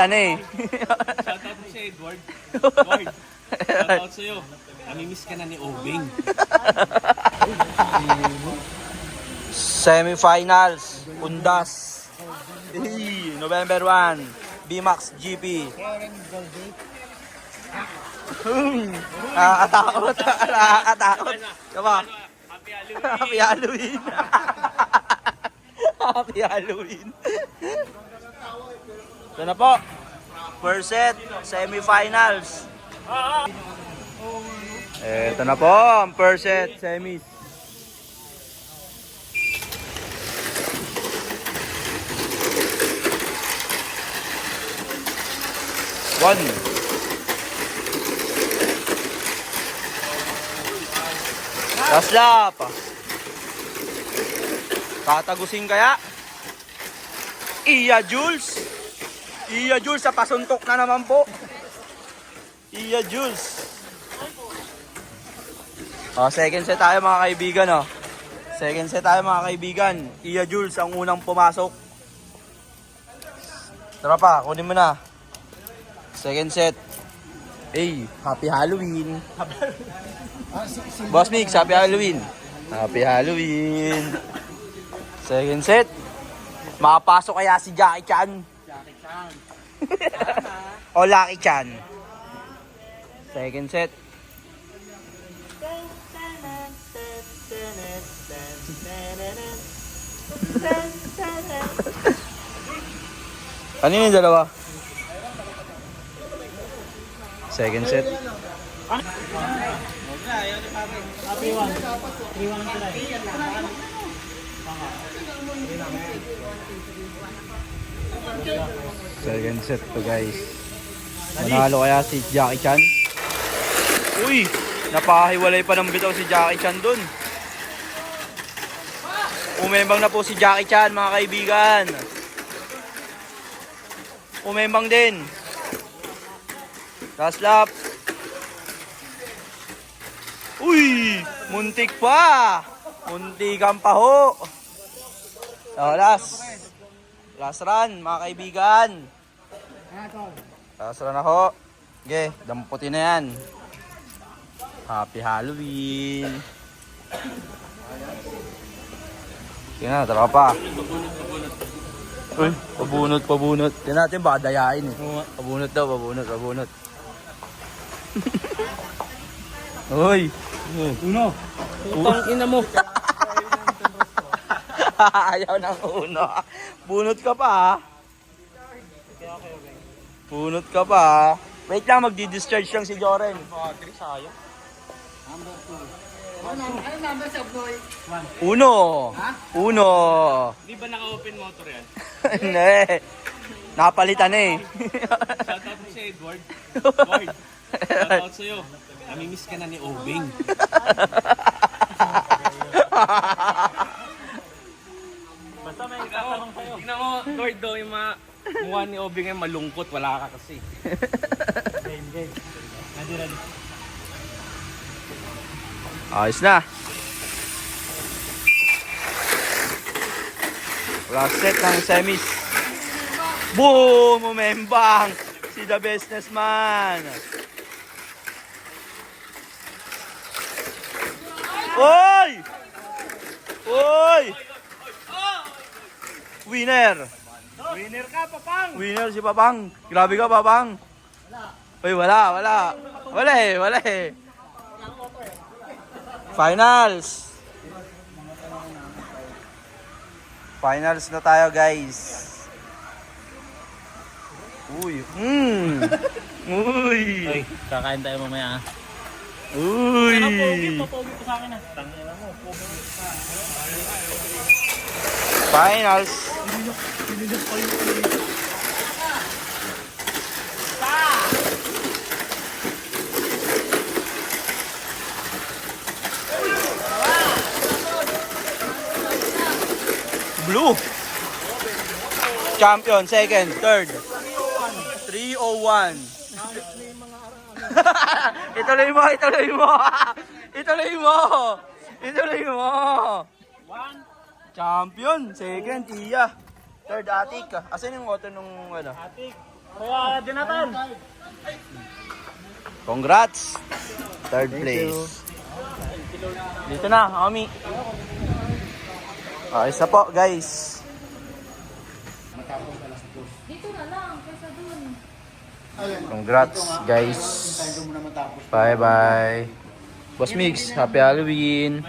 Napalitan eh. Shoutout mo si Edward. Edward, shoutout sa'yo. Namimiss ka na ni Obing. Semifinals, Undas. November 1, BMAX GP. Nakakatakot. Nakakatakot. Diba? Happy Halloween. Happy Halloween. Ito na po. First set, semifinals. Ito na po ang first set, semis. One. Last lap. Tatagusin kaya? Iya Jules. Iya Jules sa pasuntok na naman po. Iya Jules. Second set tayo mga kaibigan. Second set tayo mga kaibigan. Iya Jules ang unang pumasok. Tara pa, kunin mo na. Second set. Hey, happy Halloween. Boss Mix, happy Halloween. Happy Halloween. Second set. Makapasok kaya si Jackie Chan? Jackie Chan. O Lucky Chan? Second set. Ano yung dalawa? Second set. Second set to guys. Manalo kaya si Jackie Chan? Uy! Napahiwalay pa ng bitaw si Jackie Chan dun. Umembang na po si Jackie Chan mga kaibigan. Umembang din. Last lap. Uy! Muntik pa! Muntikan pa ho. So, last run mga kaibigan. Last run ako. Okay, damputin na yan. Happy Halloween. Tingnan, tara pa. Uy, pabunot. Tingnan natin baka dayain eh. Pabunot daw, pabunot. Uy. Uno. Utang ina mo. Ayaw ng uno. Bunot ka pa ha. Bunot ka pa ha. Wait lang, magdi-discharge lang si Joren. Battery, sayang. Ano number sa boy? Uno. Uno. Di ba naka-open motor yan? Hindi. Napalitan eh. Shoutout mo si Edward. Edward, shoutout sa'yo. Namimiss ka na ni Obing. Basta may katanong sa'yo. Tignan mo, Lord, daw yung mga mukha ni Obing ay malungkot. Wala ka kasi. Game. Ready. Ayos na. Last set ng semis. Boom! Umembang! Si the businessman. Oy! Oy! Winner! Winner ka, Papang! Winner si Papang. Grabe ka, Papang. Uy, wala. Wala eh. Finals na tayo, guys. Uy. Uy. Uy, kakain tayo mamaya. Uy. Pogi pa sa akin ah. Tangina mo, pogi. Finals. Blue. Champion, second, third. 301. Ituloy mo. Champion, second, Iya. Third, Atik. Asan yung auto nung ano? Atik. Kaya, Jonathan. Congrats! Third place. Dito na, Ami. Isa po, guys. Dito na lang, kaysa dun. Congrats, guys. Bye-bye. Boss Mix, happy Halloween.